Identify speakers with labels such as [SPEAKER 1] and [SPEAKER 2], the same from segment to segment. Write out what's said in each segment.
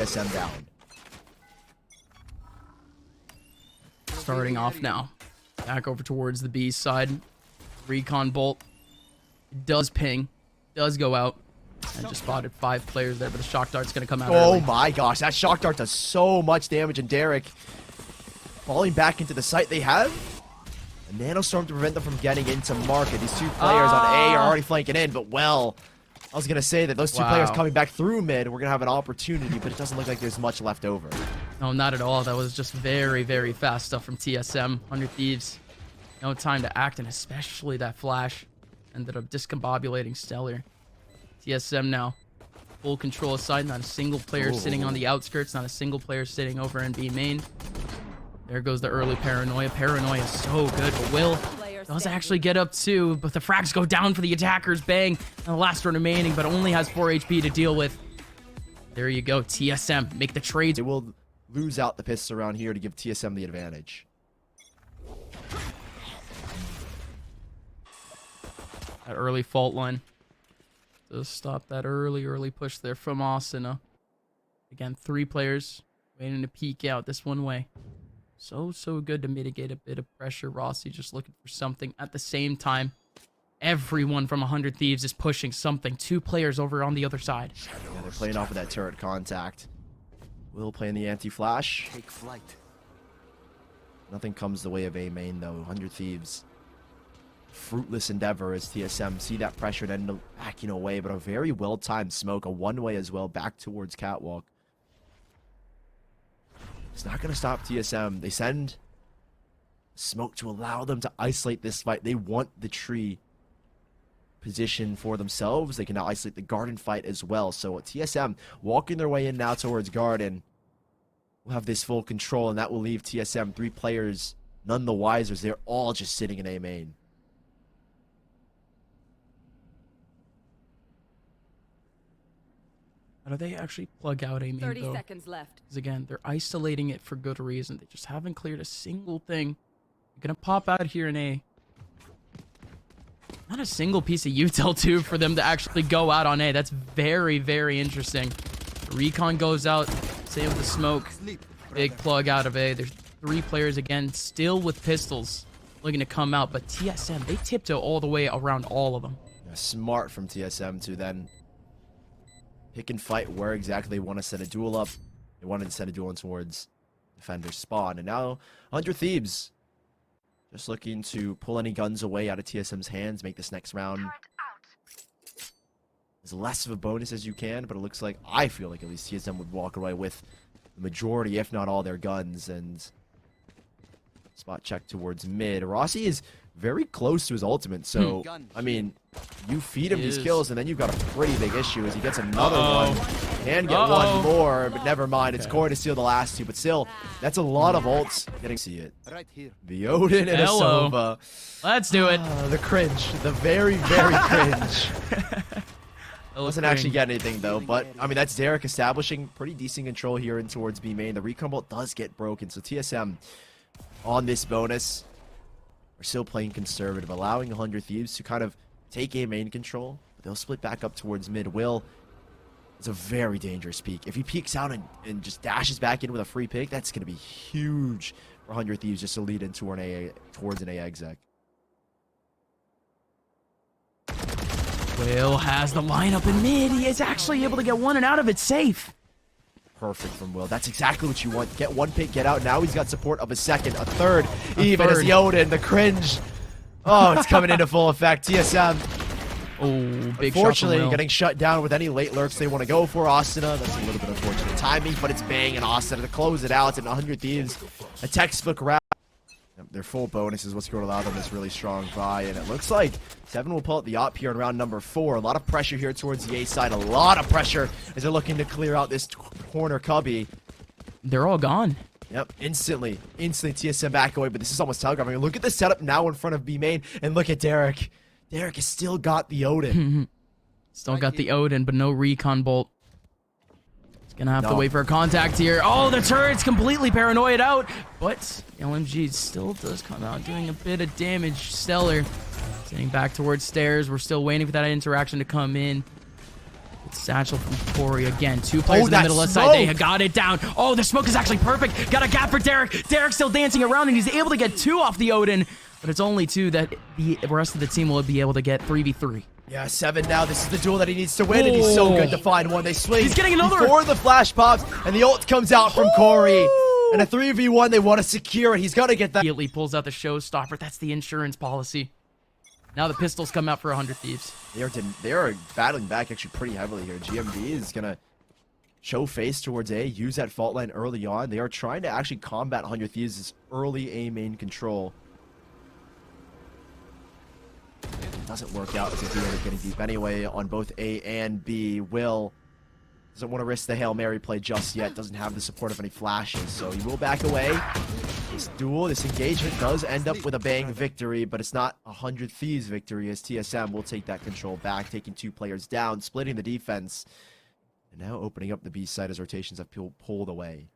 [SPEAKER 1] TSM down.
[SPEAKER 2] Starting off now. Back over towards the B side. Recon bolt. Does ping. Does go out. And just spotted 5 players there, but the shock dart's going to come out
[SPEAKER 1] Oh
[SPEAKER 2] early.
[SPEAKER 1] my gosh, that shock dart does so much damage, and Derrek falling back into the site. They have a nanostorm to prevent them from getting into market. These 2 players on A are already flanking in, but well, I was going to say that those 2 players coming back through mid, we're going to have an opportunity, but it doesn't look like there's much left over.
[SPEAKER 2] No, not at all. That was just very, very fast stuff from TSM-100 Thieves. No time to act, and especially that flash ended up discombobulating Stellar. TSM now. Full control aside, not a single player sitting on the outskirts, not a single player sitting over in B main. There goes the early paranoia. Paranoia is so good, but Will does actually get up too, but the frags go down for the attackers. Bang, and the last one remaining, but only has 4 HP to deal with. There you go, TSM. Make the trades.
[SPEAKER 1] They will lose out the pistols around here to give TSM the advantage.
[SPEAKER 2] That early fault line. Just stop that early push there from Asuna. Again, 3 players waiting to peek out this one way. So good to mitigate a bit of pressure. Rossy just looking for something. At the same time, everyone from 100 Thieves is pushing something. 2 players over on the other side.
[SPEAKER 1] Yeah, they're playing off of that turret contact. Will playing the anti-flash.
[SPEAKER 3] Take flight.
[SPEAKER 1] Nothing comes the way of A main though. 100 Thieves. Fruitless endeavor as TSM see that pressure and end up backing away, but a very well-timed smoke, a one-way as well, back towards Catwalk. It's not going to stop TSM. They send smoke to allow them to isolate this fight. They want the tree position for themselves. They can now isolate the garden fight as well. So TSM walking their way in now towards garden will have this full control, and that will leave TSM 3 players none the wiser as they're all just sitting in A main.
[SPEAKER 2] How do they actually plug out A main
[SPEAKER 4] 30
[SPEAKER 2] though?
[SPEAKER 4] seconds left.
[SPEAKER 2] Because again, they're isolating it for good reason. They just haven't cleared a single thing. They're going to pop out here in A. Not a single piece of util too for them to actually go out on A. That's very, very interesting. The recon goes out. Same with the smoke. Big plug out of A. There's 3 players again, still with pistols, looking to come out. But TSM, they tiptoe all the way around all of them.
[SPEAKER 1] Yeah, smart from TSM to then pick and fight where exactly they want to set a duel up. They wanted to set a duel in towards defender's spawn. And now 100 Thieves just looking to pull any guns away out of TSM's hands, make this next round as less of a bonus as you can, but it looks like, I feel like at least TSM would walk away with the majority, if not all, their guns. And spot check towards mid. Rossy is very close to his ultimate, so I mean, you feed him these kills and then you've got a pretty big issue as he gets another one. Can get one more, but never mind. It's going to steal the last 2, but still, that's a lot of ults. Getting to see it.
[SPEAKER 3] Right here.
[SPEAKER 1] The Odin and a
[SPEAKER 2] Hello.
[SPEAKER 1] Sova.
[SPEAKER 2] Let's do it.
[SPEAKER 1] The cringe. The very, very cringe. Doesn't actually get anything though, but I mean, that's Derrek establishing pretty decent control here in towards B main. The recon bolt does get broken, so TSM on this bonus are still playing conservative, allowing 100 Thieves to kind of take A main control. But they'll split back up towards mid. Will is a very dangerous peek. If he peeks out and just dashes back in with a free pick, that's going to be huge for 100 Thieves just to lead into an A towards an A exec.
[SPEAKER 2] Will has the lineup in mid. He is actually able to get one and out of it safe.
[SPEAKER 1] Perfect from Will. That's exactly what you want. Get one pick, get out. Now he's got support of a second, a third, even as the Odin, the cringe. Oh, it's coming into full effect. TSM,
[SPEAKER 2] Oh, big
[SPEAKER 1] unfortunately,
[SPEAKER 2] shot from Will.
[SPEAKER 1] getting shut down with any late lurks they want to go for. Asuna, that's a little bit unfortunate timing, but it's Bang and Asuna to close it out. And 100 Thieves, a textbook round. Their full bonus is what's going to allow them this really strong buy, and it looks like Seven will pull out the op here in round number 4. A lot of pressure here towards the A side. A lot of pressure as they're looking to clear out this corner cubby.
[SPEAKER 2] They're all gone.
[SPEAKER 1] Yep, instantly TSM back away, but this is almost telegraphing. Look at the setup now in front of B main, and look at Derrek. Derrek has still got the Odin.
[SPEAKER 2] Still got the Odin, but no recon bolt. Gonna have to wait for a contact here. Oh, the turret's completely paranoid out, but LMG still does come out doing a bit of damage. Stellar sitting back towards stairs. We're still waiting for that interaction to come in. Satchel from Corey again. 2 players in the
[SPEAKER 1] that
[SPEAKER 2] middle of the
[SPEAKER 1] smoke!
[SPEAKER 2] side. They got it down. Oh, the smoke is actually perfect. Got a gap for Derrek. Derrek's still dancing around, and he's able to get 2 off the Odin. But it's only 2 that the rest of the team will be able to get 3v3.
[SPEAKER 1] Yeah, 7 now. This is the duel that he needs to win, and he's so good to find one. They swing.
[SPEAKER 2] He's getting another.
[SPEAKER 1] Before the flash pops, and the ult comes out from Corey. And a 3v1, they want to secure it. He's got to get that.
[SPEAKER 2] Immediately pulls out the showstopper. That's the insurance policy. Now the pistols come out for 100 Thieves.
[SPEAKER 1] They are battling back actually pretty heavily here. GMD is going to show face towards A, use that fault line early on. They are trying to actually combat 100 Thieves' early A main control. It doesn't work out as they're getting deep anyway on both A and B. Will doesn't want to risk the Hail Mary play just yet. Doesn't have the support of any flashes, so he will back away. This duel, this engagement does end up with a bang victory, but it's not 100 Thieves victory as TSM will take that control back, taking 2 players down, splitting the defense, and now opening up the B side as rotations have pulled away.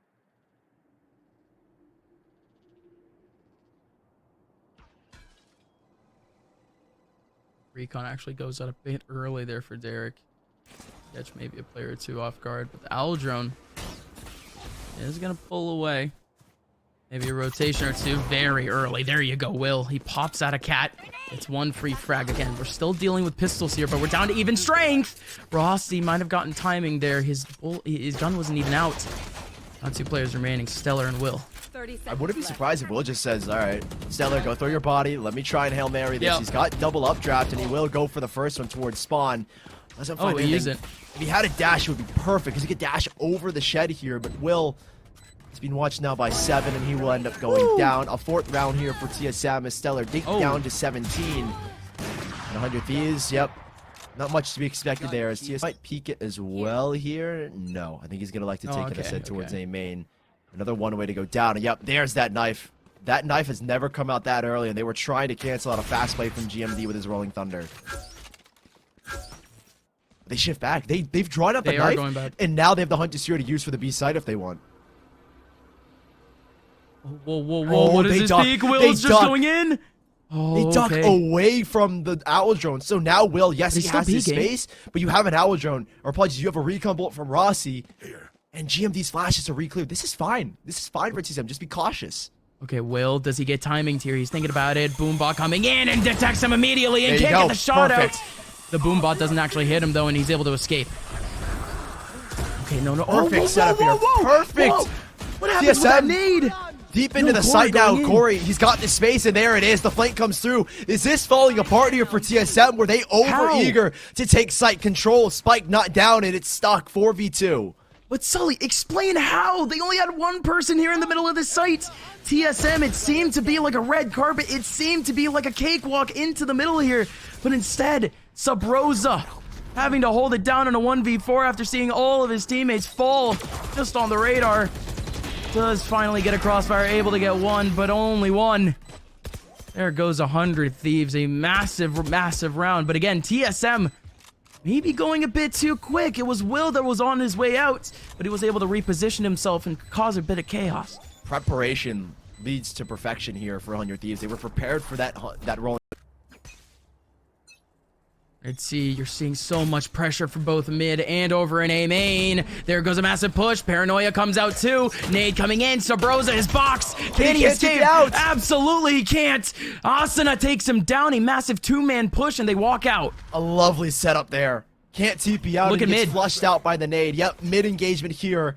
[SPEAKER 2] Recon actually goes out a bit early there for Derrek. Catch maybe a player or 2 off guard, but the owl drone is gonna pull away. Maybe a rotation or 2 very early. There you go, Will. He pops out a cat. It's 1 free frag again. We're still dealing with pistols here, but we're down to even strength. Rossy might have gotten timing there. His gun wasn't even out. Now 2 players remaining, Stellar and Will.
[SPEAKER 1] I wouldn't be surprised if Will just says, all right, Stellar, go throw your body. Let me try and Hail Mary this. Yep. He's got double updraft, and he will go for the first one towards spawn. Doesn't find anything.
[SPEAKER 2] He isn't.
[SPEAKER 1] If he had a dash, it would be perfect, because he could dash over the shed here, but Will has been watched now by 7, and he will end up going down. A 4th round here for TSM as Stellar dinked down to 17. And 100 Thieves, yep. Not much to be expected there, as TSM might peek it as well here. No, I think he's going to like to take it instead towards A main. Another one way to go down. And yep, there's that knife. That knife has never come out that early, and they were trying to cancel out a fast play from GMD with his Rolling Thunder. They shift back. They've drawn out the knife,
[SPEAKER 2] going back.
[SPEAKER 1] And now they have the Hunt to Seer to use for the B side if they want.
[SPEAKER 2] Whoa, whoa, whoa. What is this peek? Will's just going in? Oh,
[SPEAKER 1] they duck away from the owl drone. So now Will, yes, he has his space, but you have an owl drone. Or apologies, you have a recon bolt from Rossy. And GMD's flashes are re-cleared. This is fine. This is fine for TSM. Just be cautious.
[SPEAKER 2] Okay, Will, does he get timing here? He's thinking about it. Boombot coming in and detects him immediately and can't get the shot out. The Boombot doesn't actually hit him, though, and he's able to escape. Okay, no.
[SPEAKER 1] Perfect setup here. Perfect.
[SPEAKER 2] Whoa. What happened with that nade?
[SPEAKER 1] Deep into the site now, Corey. He's got the space, and there it is. The flank comes through. Is this falling apart here for TSM? Were they over-eager to take site control? Spike not down, and it's stuck. 4v2.
[SPEAKER 2] But Sully, explain how. They only had 1 person here in the middle of the site. TSM, it seemed to be like a red carpet. It seemed to be like a cakewalk into the middle here. But instead, Subroza having to hold it down in a 1v4 after seeing all of his teammates fall just on the radar. Does finally get a crossfire, able to get 1, but only 1. There goes 100 Thieves. A massive, massive round. But again, TSM maybe going a bit too quick. It was Will that was on his way out, but he was able to reposition himself and cause a bit of chaos.
[SPEAKER 1] Preparation leads to perfection here for 100 Thieves. They were prepared for that role.
[SPEAKER 2] Let's see, you're seeing so much pressure from both mid and over in A main. There goes a massive push. Paranoia comes out too. Nade coming in. Subroza, his box. Can he escape? Absolutely he can't. Asuna takes him down. A massive 2-man push, and they walk out.
[SPEAKER 1] A lovely setup there. Can't TP out.
[SPEAKER 2] Look at
[SPEAKER 1] gets
[SPEAKER 2] mid.
[SPEAKER 1] Flushed out by the nade. Yep, mid engagement here.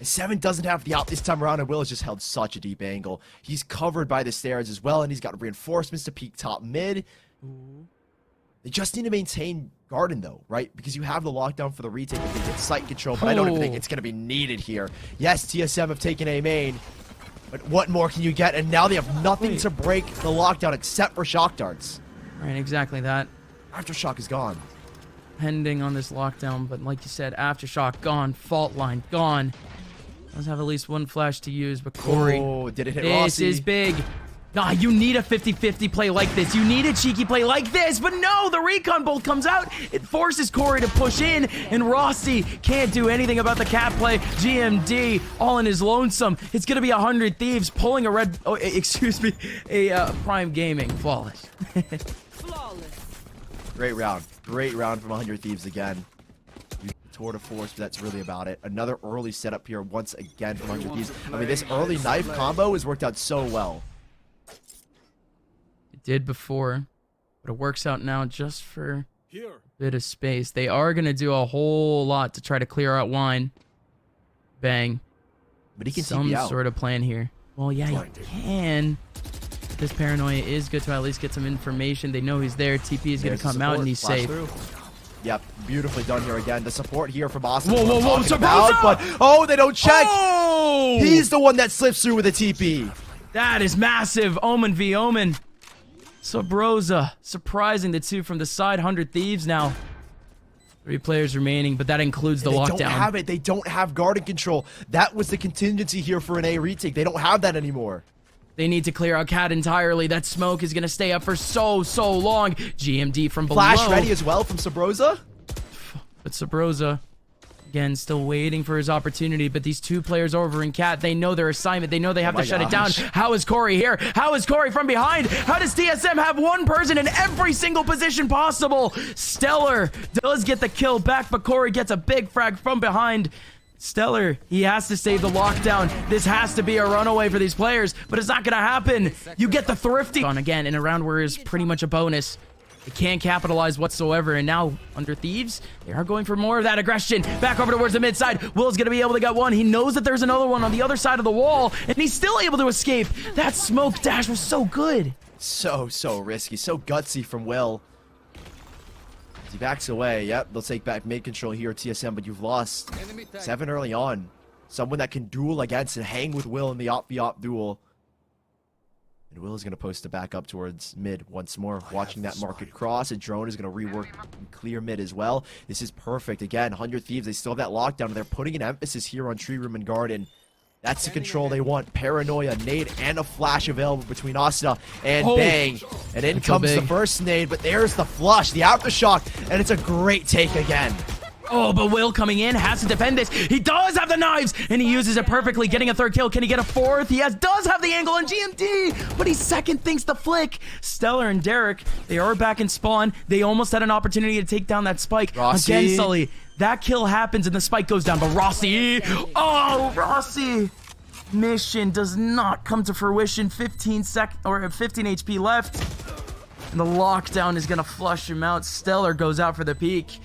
[SPEAKER 1] 7 doesn't have the out this time around, and Will has just held such a deep angle. He's covered by the stairs as well, and he's got reinforcements to peek top mid. They just need to maintain Garden, though, right? Because you have the lockdown for the retake if they get site control, but I don't even think it's going to be needed here. Yes, TSM have taken A main, but what more can you get? And now they have nothing to break the lockdown except for shock darts.
[SPEAKER 2] Right, exactly that.
[SPEAKER 1] Aftershock is gone.
[SPEAKER 2] Pending on this lockdown, but like you said, Aftershock gone, fault line gone. Does have at least 1 flash to use, but Corey,
[SPEAKER 1] did it hit Rossy?
[SPEAKER 2] This is big. Nah, you need a 50-50 play like this. You need a cheeky play like this, but no, the recon bolt comes out. It forces Corey to push in, and Rossy can't do anything about the cat play. GMD all in his lonesome. It's gonna be 100 Thieves pulling a Prime Gaming. Flawless.
[SPEAKER 1] Great round. Great round from 100 Thieves again. tour de force, but that's really about it. Another early setup here once again from 100 Thieves. I mean, this early knife combo has worked out so well.
[SPEAKER 2] It did before, but it works out now just for a bit of space. They are going to do a whole lot to try to clear out wine. Bang.
[SPEAKER 1] But he can
[SPEAKER 2] some
[SPEAKER 1] TP out.
[SPEAKER 2] sort of plan here. Well, yeah, he can. This paranoia is good to at least get some information. They know he's there. TP is going to come out and he's safe.
[SPEAKER 1] Yep, beautifully done here again. The support here from Asuna.
[SPEAKER 2] Whoa, Subroza!
[SPEAKER 1] But oh, they don't check.
[SPEAKER 2] Oh!
[SPEAKER 1] He's the one that slips through with a TP.
[SPEAKER 2] That is massive. Omen v Omen. Subroza surprising the two from the side. 100 Thieves now. 3 players remaining, but that includes the lockdown.
[SPEAKER 1] They don't have it. They don't have guarding control. That was the contingency here for an A retake. They don't have that anymore.
[SPEAKER 2] They need to clear out Cat entirely. That smoke is going to stay up for so long. GMD from below.
[SPEAKER 1] Flash ready as well from Subroza.
[SPEAKER 2] But Subroza, again, still waiting for his opportunity. But these 2 players over in Cat, they know their assignment. They know they have to shut it down. How is Corey here? How is Corey from behind? How does TSM have one person in every single position possible? Stellar does get the kill back, but Corey gets a big frag from behind. Stellar, he has to save the lockdown. This has to be a runaway for these players, but it's not going to happen. You get the thrifty on again in a round where it's pretty much a bonus. They can't capitalize whatsoever, and now under Thieves, they are going for more of that aggression. Back over towards the mid side. Will's going to be able to get one. He knows that there's another one on the other side of the wall, and he's still able to escape. That smoke dash was so good.
[SPEAKER 1] So risky. So gutsy from Will. He backs away. Yep, they'll take back mid control here, TSM, but you've lost 7 early on. Someone that can duel against and hang with Will in the op-v-op duel. And Will is going to post it back up towards mid once more. Watching that market cross. A drone is going to rework and clear mid as well. This is perfect. Again, 100 Thieves, they still have that lockdown, and they're putting an emphasis here on Tree Room and Garden. That's the control they want. Paranoia, nade, and a flash available between Asuna and Bang. And in comes the first nade, but there's the flush, the aftershock, and it's a great take again.
[SPEAKER 2] Oh, but Will coming in has to defend this. He does have the knives, and he uses it perfectly, getting a 3rd kill. Can he get a 4th? He does have the angle on GMD, but he second thinks the flick. Stellar and Derrek, they are back in spawn. They almost had an opportunity to take down that spike.
[SPEAKER 1] Rossy.
[SPEAKER 2] Again, Sully. That kill happens and the spike goes down, but Rossy, oh, Rossy. Mission does not come to fruition. 15 HP left. And the lockdown is gonna flush him out. Stellar goes out for the peak.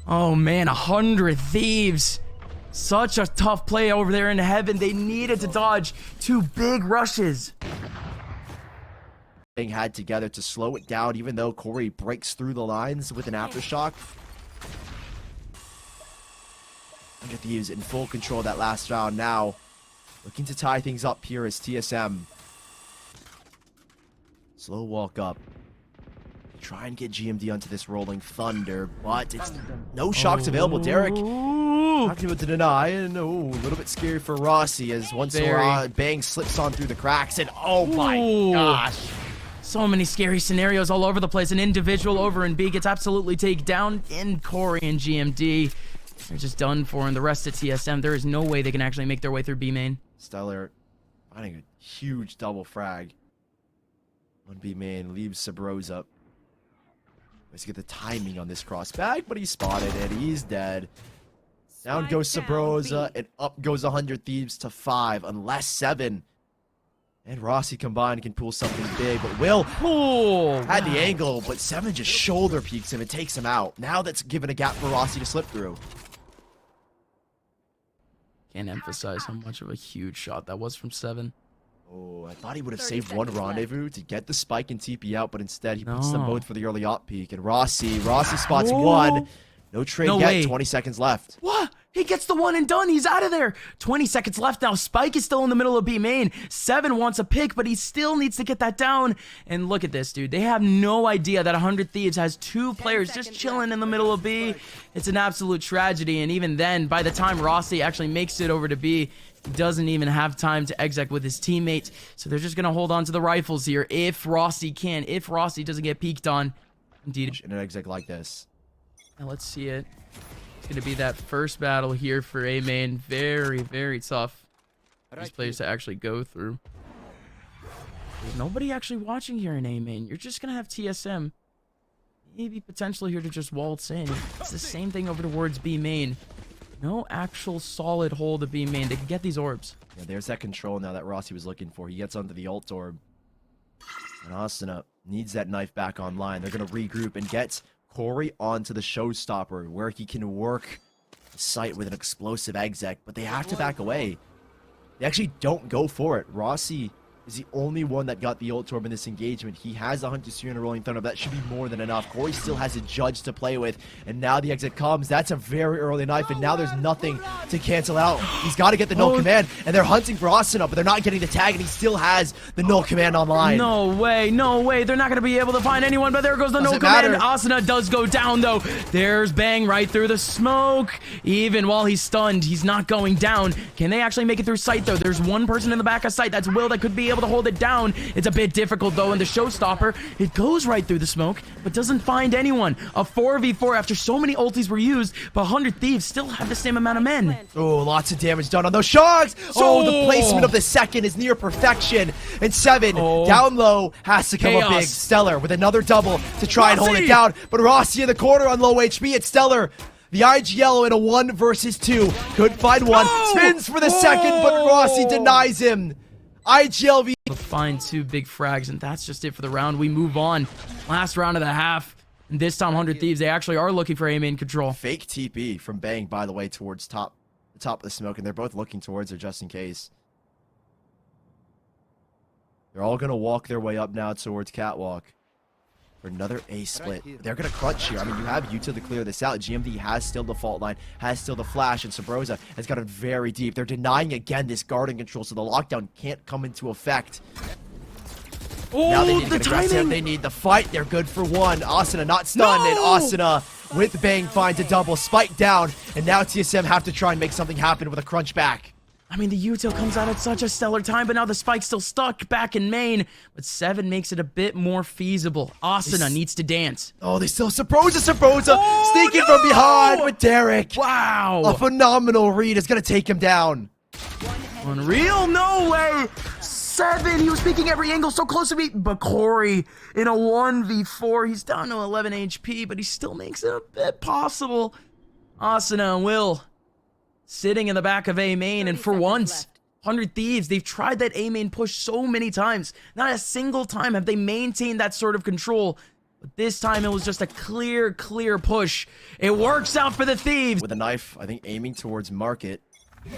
[SPEAKER 2] Oh man, 100 Thieves. Such a tough play over there in heaven. They needed to dodge 2 big rushes.
[SPEAKER 1] Being had together to slow it down, even though Corey breaks through the lines with an aftershock. 100 Thieves in full control of that last round now. Looking to tie things up here as TSM. Slow walk up. Try and get GMD onto this rolling thunder, but it's no shocks available. Derrek not able to deny, and a little bit scary for Rossy as once Bang slips on through the cracks, and oh my gosh.
[SPEAKER 2] So many scary scenarios all over the place. An individual over in B gets absolutely taken down in Corey and GMD. They're just done for, and the rest of TSM, there is no way they can actually make their way through B main.
[SPEAKER 1] Stellar finding a huge double frag on B main, leaves Subroza. Let's get the timing on this cross back, but he's spotted and he's dead. Down goes Subroza, and up goes 100 Thieves to 5, unless 7. And Rossy combined can pull something big, but Will had the angle, but 7 just shoulder peeks him and takes him out. Now that's given a gap for Rossy to slip through.
[SPEAKER 2] Can't emphasize how much of a huge shot that was from 7.
[SPEAKER 1] Oh, I thought he would have saved one rendezvous to get the spike and TP out, but instead he puts them both for the early op peek. And Rossy spots 1. No trade yet, 20 seconds left.
[SPEAKER 2] What? He gets the 1 and done. He's out of there. 20 seconds left now. Spike is still in the middle of B main. 7 wants a pick, but he still needs to get that down. And look at this, dude. They have no idea that 100 Thieves has 2 players just chilling in the middle of B. It's an absolute tragedy. And even then, by the time Rossy actually makes it over to B, he doesn't even have time to exec with his teammate. So they're just going to hold on to the rifles here if Rossy can. If Rossy doesn't get peeked on. Indeed.
[SPEAKER 1] In an exec like this.
[SPEAKER 2] Now let's see it. It's going to be that first battle here for A main. Very, very tough. These players to actually go through. There's nobody actually watching here in A main. You're just going to have TSM. Maybe potentially here to just waltz in. It's the same thing over towards B main. No actual solid hold of being main. They can get these orbs.
[SPEAKER 1] Yeah, there's that control now that Rossy was looking for. He gets onto the ult orb. And Asuna needs that knife back online. They're going to regroup and get Corey onto the showstopper where he can work the site with an explosive exec, but they have to back away. They actually don't go for it. Rossy is the only one that got the ult orb in this engagement. He has the Hunter Spear and a Rolling Thunder. That should be more than enough. Corey still has a Judge to play with, and now the exit comes. That's a very early knife, and now there's nothing to cancel out. He's got to get the null command, and they're hunting for Asuna, but they're not getting the tag, and he still has the null command online.
[SPEAKER 2] No way, no way. They're not going to be able to find anyone, but there goes the null command. Asuna does go down, though. There's Bang right through the smoke. Even while he's stunned, he's not going down. Can they actually make it through sight, though? There's one person in the back of sight. That's Will that could be able to hold it down. It's a bit difficult, though, in the showstopper. It goes right through the smoke, but doesn't find anyone. A 4v4 after so many ultis were used, but 100 Thieves still have the same amount of men.
[SPEAKER 1] Oh, lots of damage done on those sharks. Oh, the placement of the second is near perfection. And 7 down low has to come up big. Stellar with another double to try and hold it down. But Rossy in the corner on low HP. It's Stellar. The IG yellow in a 1 versus 2. Could find one. Spins for the second, but Rossy denies him. IGLV
[SPEAKER 2] Find 2 big frags, and that's just it for the round. We move on. Last round of the half. And this time, 100 Thieves, they actually are looking for A-main control.
[SPEAKER 1] Fake TP from Bang, by the way, towards the top of the smoke, and they're both looking towards her just in case. They're all going to walk their way up now towards Catwalk for another A split. They're going to crunch here. I mean, you have Yuta to clear this out. GMD has still the fault line, has still the flash, and Subroza has got it very deep. They're denying again this guarding control, so the lockdown can't come into effect.
[SPEAKER 2] Oh,
[SPEAKER 1] now they need
[SPEAKER 2] the
[SPEAKER 1] to timing. They need the fight. They're good for 1. Asuna not stunned, and Asuna with Bang finds a double spike down, and now TSM have to try and make something happen with a crunch back.
[SPEAKER 2] I mean, the util comes out at such a stellar time, but now the spike's still stuck back in main. But 7 makes it a bit more feasible. Asuna needs to dance.
[SPEAKER 1] Oh, they still Subroza sneaking from behind with Derrek.
[SPEAKER 2] Wow.
[SPEAKER 1] A phenomenal read is going to take him down.
[SPEAKER 2] Unreal? No way. 7. He was peeking every angle, so close to me. But Corey in a 1v4. He's down to 11 HP, but he still makes it a bit possible. Asuna and Will sitting in the back of A main, and for once, 100 Thieves, they've tried that A main push so many times. Not a single time have they maintained that sort of control. But this time it was just a clear push. It works out for the Thieves.
[SPEAKER 1] With a knife, I think aiming towards Market.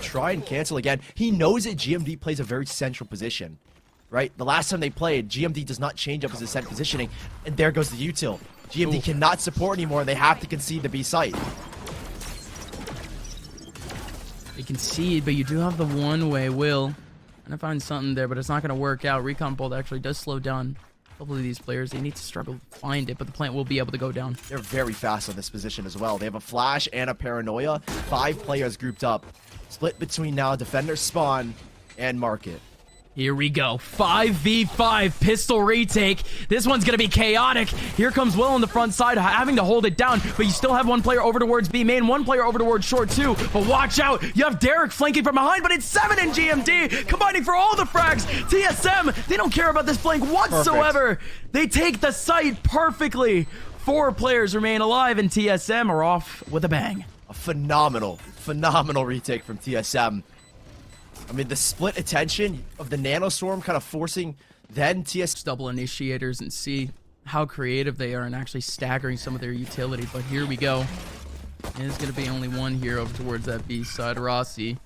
[SPEAKER 1] Try and cancel again. He knows that GMD plays a very central position, right? The last time they played, GMD does not change up his ascent positioning, and there goes the util. GMD cannot support anymore, and they have to concede the B site.
[SPEAKER 2] You concede, but you do have the one-way Will. And I find something there, but it's not going to work out. Recon Bolt actually does slow down a couple of these players. They need to struggle to find it, but the plant will be able to go down. They're
[SPEAKER 1] very fast on this position as well. They have a flash and a paranoia. 5 players grouped up. Split between now Defender Spawn and Market.
[SPEAKER 2] Here we go. 5v5 pistol retake. This one's going to be chaotic. Here comes Will on the front side, having to hold it down, but you still have 1 player over towards B main, 1 player over towards short too. But watch out. You have Derrek flanking from behind, but it's 7 in GMD, combining for all the frags. TSM, they don't care about this flank whatsoever. Perfect. They take the site perfectly. 4 players remain alive, and TSM are off with a bang.
[SPEAKER 1] A phenomenal retake from TSM. I mean, the split attention of the Nanostorm kind of forcing then TS
[SPEAKER 2] double initiators and see how creative they are and actually staggering some of their utility. But here we go. There's going to be only 1 here over towards that B side. Rossy.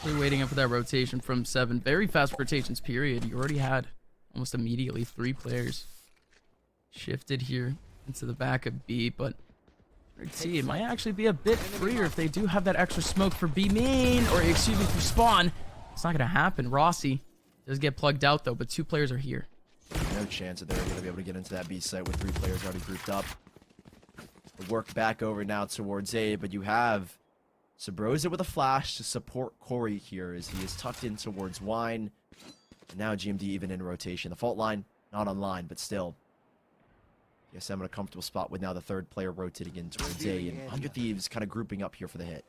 [SPEAKER 2] We're waiting up for that rotation from 7. Very fast rotations, period. You already had almost immediately 3 players shifted here into the back of B, but let's see, it might actually be a bit freer if they do have that extra smoke for B main, or excuse me, for spawn. It's not gonna happen. Rossy does get plugged out though, but 2 players are here.
[SPEAKER 1] No chance that they're gonna be able to get into that B site with 3 players already grouped up. The work back over now towards A, but you have Subroza with a flash to support Corey here as he is tucked in towards Wine. And now GMD even in rotation. The fault line not online, but still. Yes, I'm in a comfortable spot with now the 3rd player rotating in towards A, and 100 Thieves kind of grouping up here for the hit.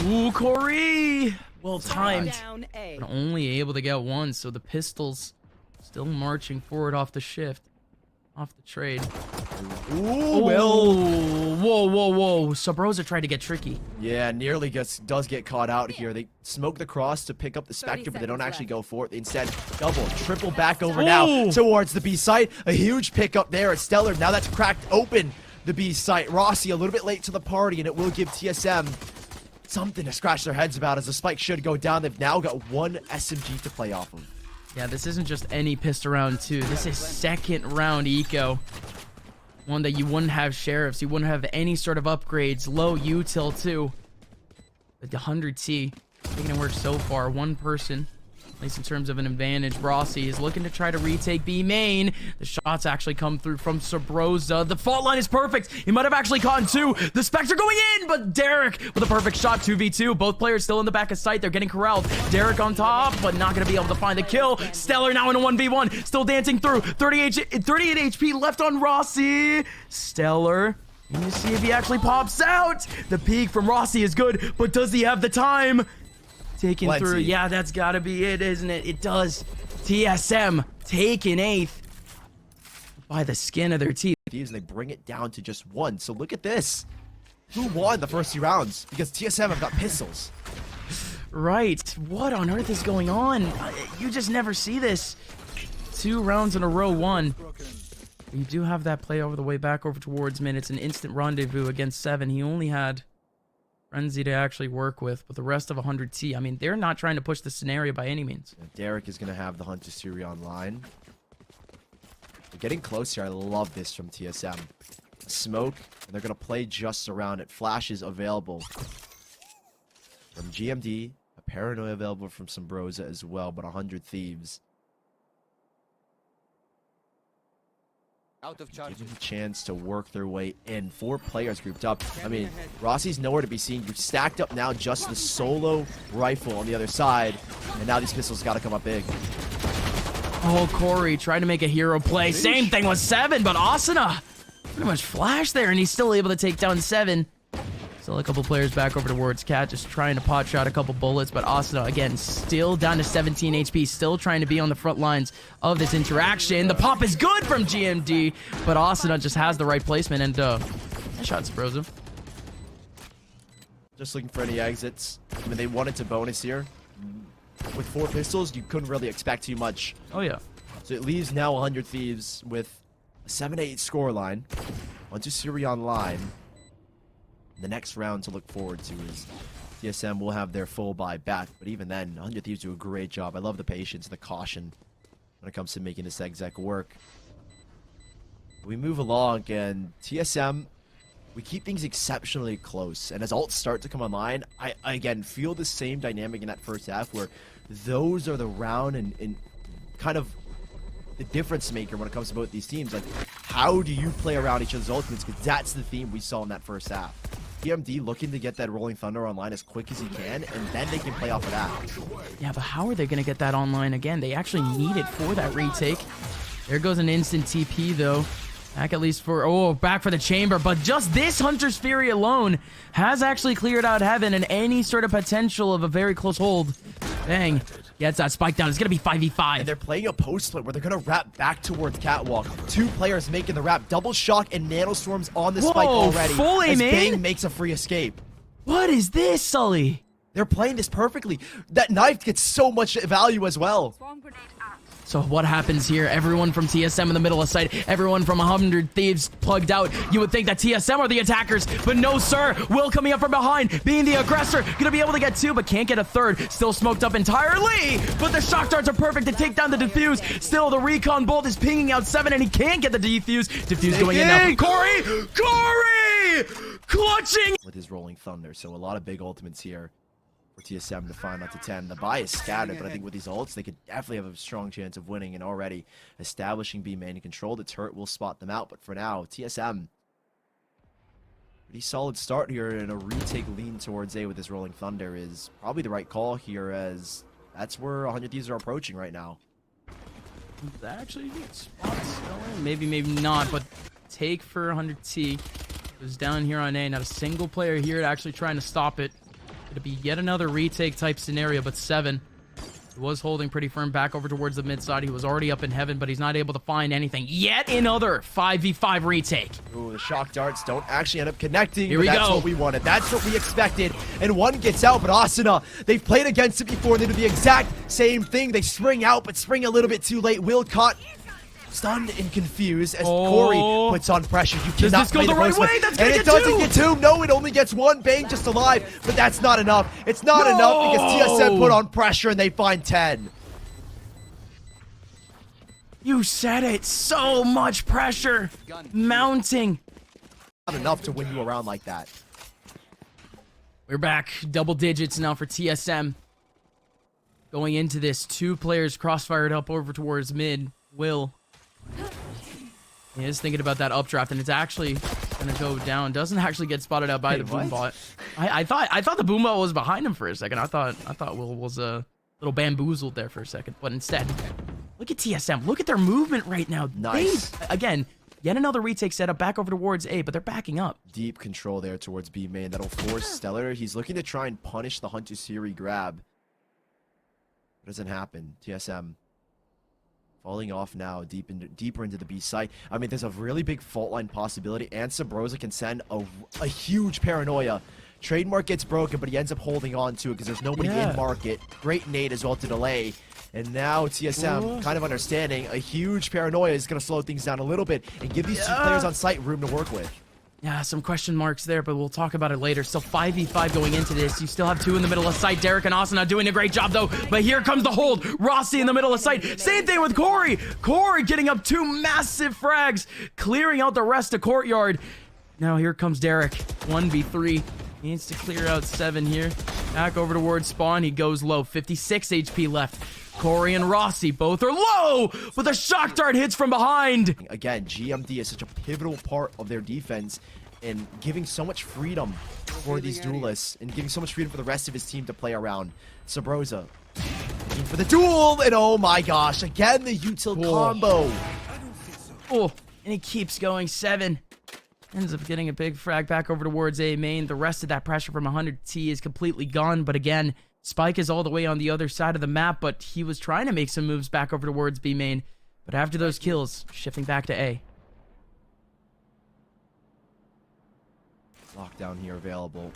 [SPEAKER 2] Ooh, Corey! Well timed, but only able to get 1, so the pistols still marching forward off the shift, off the trade.
[SPEAKER 1] Ooh,
[SPEAKER 2] whoa. Subroza tried to get tricky.
[SPEAKER 1] Yeah, nearly does get caught out here. They smoke the cross to pick up the Spectre, but they don't actually go for it. They instead double, triple back over now towards the B site. A huge pickup there at Stellar. Now that's cracked open the B site. Rossy a little bit late to the party, and it will give TSM something to scratch their heads about as the spike should go down. They've now got one SMG to play off of.
[SPEAKER 2] Yeah, this isn't just any pistol round 2. This is second round eco. One that you wouldn't have sheriffs. You wouldn't have any sort of upgrades. Low util too. But the 100T making it work so far. One person, at least in terms of an advantage. Rossy is looking to try to retake B main. The shots actually come through from Subroza. The fault line is perfect. He might have actually caught 2. The Spectre going in, but Derrek with a perfect shot. 2v2. Both players still in the back of sight. They're getting corralled. Derrek on top, but not going to be able to find the kill. Stellar now in a 1v1. Still dancing through. 38 HP left on Rossy. Stellar. And you see if he actually pops out. The peek from Rossy is good, but does he have the time? Taking through. Yeah, that's gotta be it, isn't it? It does. TSM taking 8th by the skin of their teeth.
[SPEAKER 1] And they bring it down to just 1. So look at this. Who won the first 2 rounds? Because TSM have got pistols.
[SPEAKER 2] Right. What on earth is going on? You just never see this. 2 rounds in a row won. You do have that play over the way back over towards mid. It's an instant rendezvous against 7. He only had Frenzy to actually work with, but the rest of 100T, I mean, they're not trying to push the scenario by any means.
[SPEAKER 1] Derrek is going to have the Hunter Siri online. They're getting close here. I love this from TSM. Smoke, and they're going to play just around it. Flash is available from GMD. A Paranoia available from Subroza as well, but 100 Thieves.
[SPEAKER 3] Out of charge.
[SPEAKER 1] Give them a chance to work their way in. 4 players grouped up. I mean, Rossy's nowhere to be seen. You've stacked up now just the solo rifle on the other side, and now these pistols got to come up big.
[SPEAKER 2] Oh, Corey trying to make a hero play. Same thing with 7, but Asuna pretty much flashed there, and he's still able to take down 7. Still a couple players back over towards Cat, just trying to pot shot a couple bullets, but Asuna, again, still down to 17 HP, still trying to be on the front lines of this interaction. The pop is good from GMD, but Asuna just has the right placement, and nice shot, Subroza.
[SPEAKER 1] Just looking for any exits. I mean, they wanted to bonus here. With 4 pistols, you couldn't really expect too much.
[SPEAKER 2] Oh, yeah.
[SPEAKER 1] So it leaves now 100 Thieves with a 7-8 scoreline. Onto Siri online. The next round to look forward to is TSM will have their full buy back, but even then, 100 Thieves do a great job. I love the patience and the caution when it comes to making this exec work. We move along, and TSM, we keep things exceptionally close, and as ults start to come online, I again feel the same dynamic in that first half where those are the round and kind of the difference maker when it comes to both these teams. Like, how do you play around each other's ultimates? Because that's the theme we saw in that first half. PMD looking to get that Rolling Thunder online as quick as he can, and then they can play off of that.
[SPEAKER 2] Yeah, but how are they going to get that online again? They actually need it for that retake. There goes an instant TP, though. Back at least for, back for the chamber. But just this Hunter's Fury alone has actually cleared out Heaven and any sort of potential of a very close hold. Bang. Gets that spike down. It's going to be 5v5.
[SPEAKER 1] And they're playing a post split where they're going to wrap back towards Catwalk. 2 players making the wrap. Double shock and nanostorms on the spike already.
[SPEAKER 2] Full aim
[SPEAKER 1] as
[SPEAKER 2] in?
[SPEAKER 1] Bang makes a free escape.
[SPEAKER 2] What is this, Sully?
[SPEAKER 1] They're playing this perfectly. That knife gets so much value as well.
[SPEAKER 2] So what happens here? Everyone from TSM in the middle of sight. Everyone from 100 Thieves plugged out. You would think that TSM are the attackers, but no, sir. Will coming up from behind, being the aggressor. Gonna be able to get 2, but can't get a 3rd. Still smoked up entirely, but the shock darts are perfect to take down the defuse. Still, the recon bolt is pinging out 7, and he can't get the defuse. Defuse going in now. Corey! Clutching!
[SPEAKER 1] With his Rolling Thunder, so a lot of big ultimates here for TSM to find out to 10. The buy is scattered, but I think with these ults, they could definitely have a strong chance of winning and already establishing B main control. The turret will spot them out, but for now, TSM, pretty solid start here, and a retake lean towards A with this Rolling Thunder is probably the right call here, as that's where 100 Thieves are approaching right now.
[SPEAKER 2] Actually, spots maybe not, but take for 100T. It was down here on A, not a single player here actually trying to stop it. It'll be yet another retake type scenario, but 7 He was holding pretty firm back over towards the mid side. He was already up in heaven, but he's not able to find anything. Yet another 5v5 retake.
[SPEAKER 1] Ooh, the shock darts don't actually end up connecting.
[SPEAKER 2] Here we
[SPEAKER 1] That's
[SPEAKER 2] go.
[SPEAKER 1] what we wanted. That's what we expected. And one gets out, but Asuna, they've played against it before. They do the exact same thing. They spring out, but spring a little bit too late. Will caught, stunned and confused as Corey puts on pressure. You
[SPEAKER 2] Does
[SPEAKER 1] cannot
[SPEAKER 2] this go
[SPEAKER 1] play
[SPEAKER 2] the right way? That's gonna
[SPEAKER 1] and
[SPEAKER 2] get
[SPEAKER 1] it doesn't
[SPEAKER 2] two.
[SPEAKER 1] get two. No, it only gets one. Bang, just alive. But that's not enough. It's not enough because TSM put on pressure and they find 10.
[SPEAKER 2] You said it. So much pressure mounting.
[SPEAKER 1] Not enough to win you around like that.
[SPEAKER 2] We're back. Double digits now for TSM. Going into this, 2 players crossfired up over towards mid. Will. He is thinking about that updraft, and it's actually gonna go down. Doesn't actually get spotted out by the boom bot. I thought the boom bot was behind him for a second. I thought Will was a little bamboozled there for a second, but instead, look at TSM. Look at their movement right now.
[SPEAKER 1] Nice.
[SPEAKER 2] Again, yet another retake setup back over towards A, but they're backing up.
[SPEAKER 1] Deep control there towards B main. That'll force Stellar. He's looking to try and punish the Hunter Siri grab. It doesn't happen. TSM falling off now, deeper into the B site. I mean, there's a really big fault line possibility, and Subroza can send a huge paranoia. Trademark gets broken, but he ends up holding on to it because there's nobody in market. Great nade as well to delay. And now TSM kind of understanding a huge paranoia is going to slow things down a little bit and give these 2 players on site room to work with.
[SPEAKER 2] Yeah, some question marks there, but we'll talk about it later. Still 5v5 going into this. You still have 2 in the middle of sight. Derrek and Asuna doing a great job, though. But here comes the hold. Rossy in the middle of sight. Same thing with Corey. Corey getting up 2 massive frags, clearing out the rest of courtyard. Now here comes Derrek. 1v3. He needs to clear out 7 here. Back over towards spawn. He goes low. 56 HP left. Corey and Rossy both are low, but the shock dart hits from behind.
[SPEAKER 1] Again, GMD is such a pivotal part of their defense and giving so much freedom for these duelists and giving so much freedom for the rest of his team to play around. Subroza looking for the duel, and oh my gosh, again the util combo.
[SPEAKER 2] Oh, and he keeps going. 7. Ends up getting a big frag back over towards A main. The rest of that pressure from 100 T is completely gone, but again, Spike is all the way on the other side of the map, but he was trying to make some moves back over towards B main. But after those kills, shifting back to A.
[SPEAKER 1] Lockdown here available.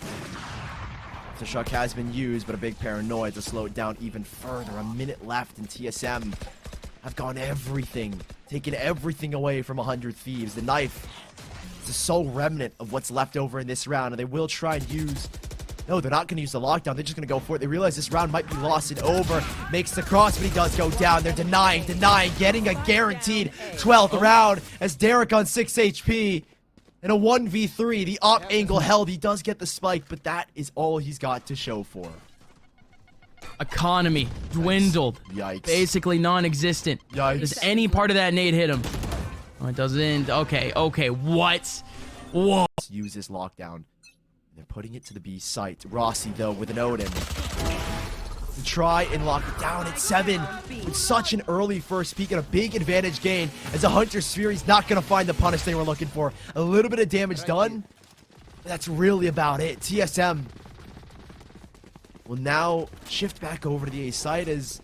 [SPEAKER 1] The shock has been used, but a big paranoia to slow it down even further. A minute left, and TSM have gone everything, taken everything away from 100 Thieves. The knife is the sole remnant of what's left over in this round, and they will try and use... No, they're not going to use the lockdown. They're just going to go for it. They realize this round might be lost and over. Makes the cross, but he does go down. They're denying, getting a guaranteed 12th round as Derrek on 6 HP. In a 1v3, the op angle held. He does get the spike, but that is all he's got to show for.
[SPEAKER 2] Economy dwindled.
[SPEAKER 1] Yikes.
[SPEAKER 2] Basically non-existent.
[SPEAKER 1] Yikes.
[SPEAKER 2] Does any part of that nade hit him? Oh, it doesn't. Okay, what? Whoa.
[SPEAKER 1] Use this lockdown. They're putting it to the B site. Rossy, though, with an Odin. To try and lock it down at 7 with such an early first peak and a big advantage gain as a Hunter Sphere. He's not going to find the punish they were looking for. A little bit of damage done. That's really about it. TSM will now shift back over to the A site as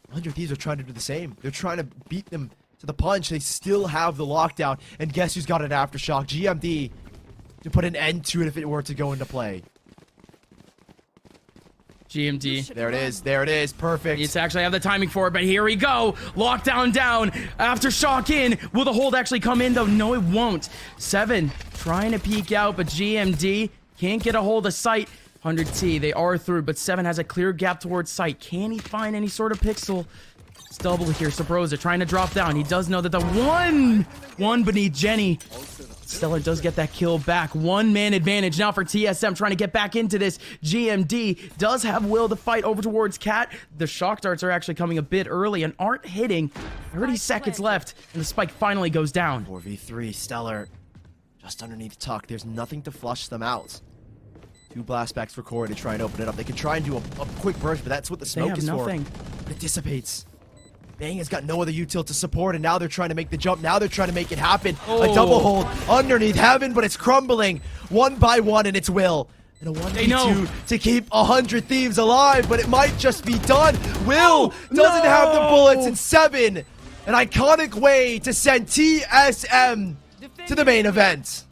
[SPEAKER 1] 100 Thieves are trying to do the same. They're trying to beat them to the punch. They still have the lockdown. And guess who's got an aftershock? GMD to put an end to it if it were to go into play.
[SPEAKER 2] GMD.
[SPEAKER 1] There it is, perfect.
[SPEAKER 2] Needs to actually have the timing for it, but here we go. Lockdown down. Aftershock in. Will the hold actually come in, though? No, it won't. 7 trying to peek out, but GMD can't get a hold of sight. 100T, they are through, but 7 has a clear gap towards sight. Can he find any sort of pixel? It's double here. Subroza trying to drop down. He does know that the one beneath Jenny. Stellar does get that kill back. 1-man advantage now for TSM trying to get back into this. GMD does have will to fight over towards Cat. The shock darts are actually coming a bit early and aren't hitting. 30 seconds left, and the spike finally goes down.
[SPEAKER 1] 4v3, Stellar just underneath Tuck. There's nothing to flush them out. 2 blastbacks for Corey to try and open it up. They can try and do a quick burst, but that's what the smoke is
[SPEAKER 2] nothing.
[SPEAKER 1] for. It dissipates. Bang has got no other util to support, and now they're trying to make the jump. Now they're trying to make it happen. A double hold underneath heaven, but it's crumbling 1 by 1, and it's Will. in a
[SPEAKER 2] They know.
[SPEAKER 1] 1v2 to keep 100 Thieves alive, but it might just be done. Will doesn't have the bullets in 7. An iconic way to send TSM to the main event.